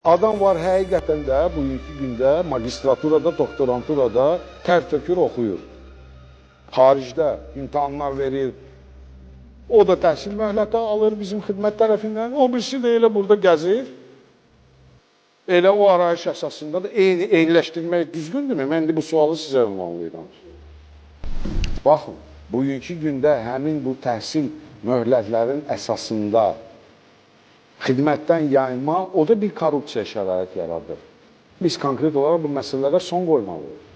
Adam var həqiqətən də bugünkü gündə magistraturada, doktoranturada tər tökür oxuyur. Xaricdə imtahanlar verir. O da təhsil möhləti alır bizim xidmət tərəfindən. O birisi də elə burada gəzir. Elə o arayış əsasında da eyniləşdirmək düzgündürmü? Mən indi bu sualı sizə ünvanlayıram. Baxın, bugünkü gündə həmin bu təhsil möhlətlərin əsasında xidmətdən yayınma, o da bir korrupsiya şərait yaradır. Biz konkret olaraq bu məsələlərə son qoymalıyıq.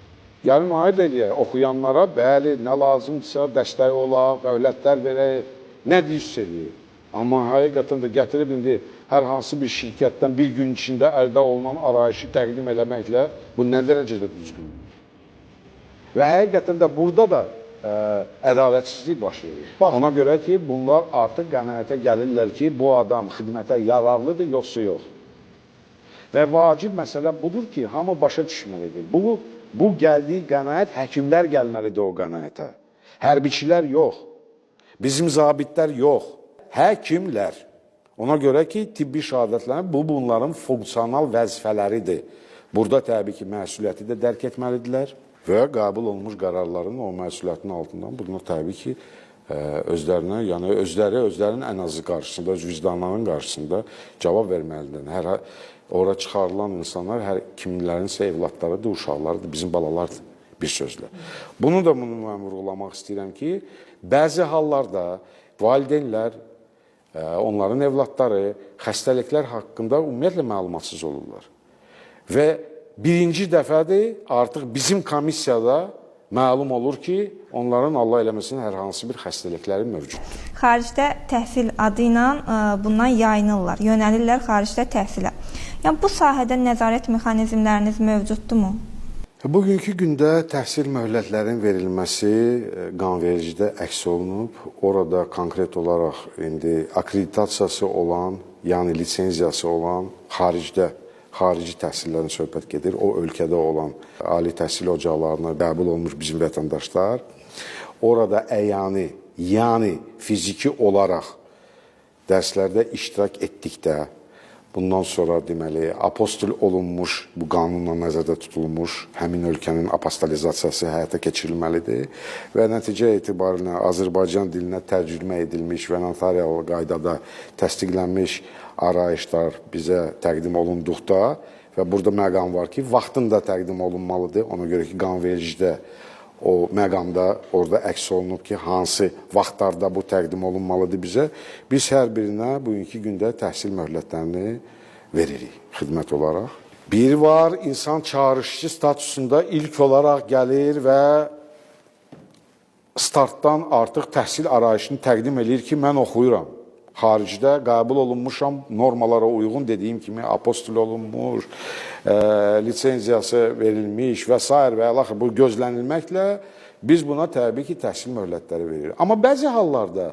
Yəni, müayid eləyək, oxuyanlara, bəli, nə lazımdırsa dəstək olaq, dövlətlər verək, nə deyirsə eləyək. Amma həqiqətən də gətirib indi hər hansı bir şirkətdən bir gün içində əldə olunan arayışı təqdim eləməklə bu nə dərəcədə düzgündür. Və həqiqətən də burada da ədalətsizlik baş verir. Ona görə ki, bunlar artıq qənaətə gəlirlər ki, bu adam xidmətə yararlıdır, yoxsa yox. Və vacib məsələ budur ki, hamı başa düşməlidir. Bu gəldiyi qənaət, həkimlər gəlməlidir o qənaətə. Hərbiçilər yox, bizim zabitlər yox, həkimlər. Ona görə ki, tibbi şəhadətlərin bunların funksional vəzifələridir. Burada təbii ki, məsuliyyəti də dərk etməlidirlər. Və qəbul olunmuş qərarların o məsuliyyətin altından bunlar təbii ki, özlərinə, yəni özlərinin ən azı qarşısında, öz vicdanlarının qarşısında cavab verməlidir. Ora çıxarılan insanlar kimlərinsə evlatlarıdır, uşaqlarıdır, bizim balalardır bir sözlə. Bunu mən vurğulamaq istəyirəm ki, bəzi hallarda valideynlər, onların evlatları xəstəliklər haqqında ümumiyyətlə məlumatsız olurlar. Və birinci dəfədir artıq bizim komissiyada məlum olur ki, onların Allah eləməsin hər hansı bir xəstəlikləri mövcuddur. Xaricdə təhsil adı ilə bundan yayınırlar, yönəlirlər xaricdə təhsilə. Yəni, bu sahədə nəzarət mexanizmləriniz mövcuddurmu? Bugünkü gündə təhsil möhlətlərinin verilməsi qanvericidə əks olunub. Orada konkret olaraq indi akkreditasiyası olan, yəni lisenziyası olan xarici təhsillərin söhbət gedir. O ölkədə olan ali təhsil ocaqlarına qəbul olmuş bizim vətəndaşlar orada əyani, yəni fiziki olaraq dərslərdə iştirak etdikdə, bundan sonra deməli apostol olunmuş, bu qanunla nəzərdə tutulmuş həmin ölkənin apostolizasiyası həyata keçirilməlidir və nəticə etibarilə Azərbaycan dilinə tərcümə edilmiş və notarial qaydada təsdiqlənmiş arayışlar bizə təqdim olunduqda və burada məqam var ki, vaxtında təqdim olunmalıdır. Ona görə ki, qanvericidə o məqamda orada əks olunub ki, hansı vaxtlarda bu təqdim olunmalıdır bizə. Biz hər birinə bugünkü gündə təhsil möhlətlərini veririk xidmət olaraq. Bir var, insan çağırışçı statusunda ilk olaraq gəlir və startdan artıq təhsil arayışını təqdim edir ki, mən oxuyuram. Xaricdə qəbul olunmuşam, normalara uyğun dediyim kimi apostol olunmuş, lisenziyası verilmiş və s. və əlaxır bu gözlənilməklə biz buna təbii ki, təhsil möhlətləri veririk. Amma bəzi hallarda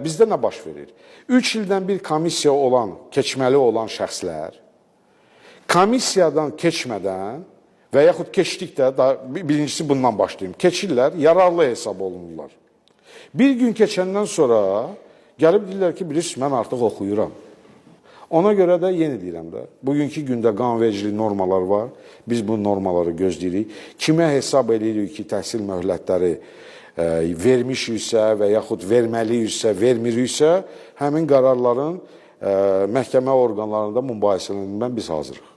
bizdə nə baş verir? 3 ildən bir komissiya keçməli olan şəxslər komissiyadan keçmədən və yaxud keçdikdə, birincisi bundan başlayayım, keçirlər, yararlı hesab olunurlar. Bir gün keçəndən sonra gəlib deyirlər ki, bilirsiniz, mən artıq oxuyuram. Ona görə də yenə deyirəm də, bugünkü gündə qanvericilik normalar var, biz bu normaları gözləyirik. Kimə hesab edirik ki, təhsil möhlətləri vermişiksə və yaxud verməliyiksə, vermiriksə, həmin qərarların məhkəmə orqanlarında mübahisələndirilməsindən biz hazırıq.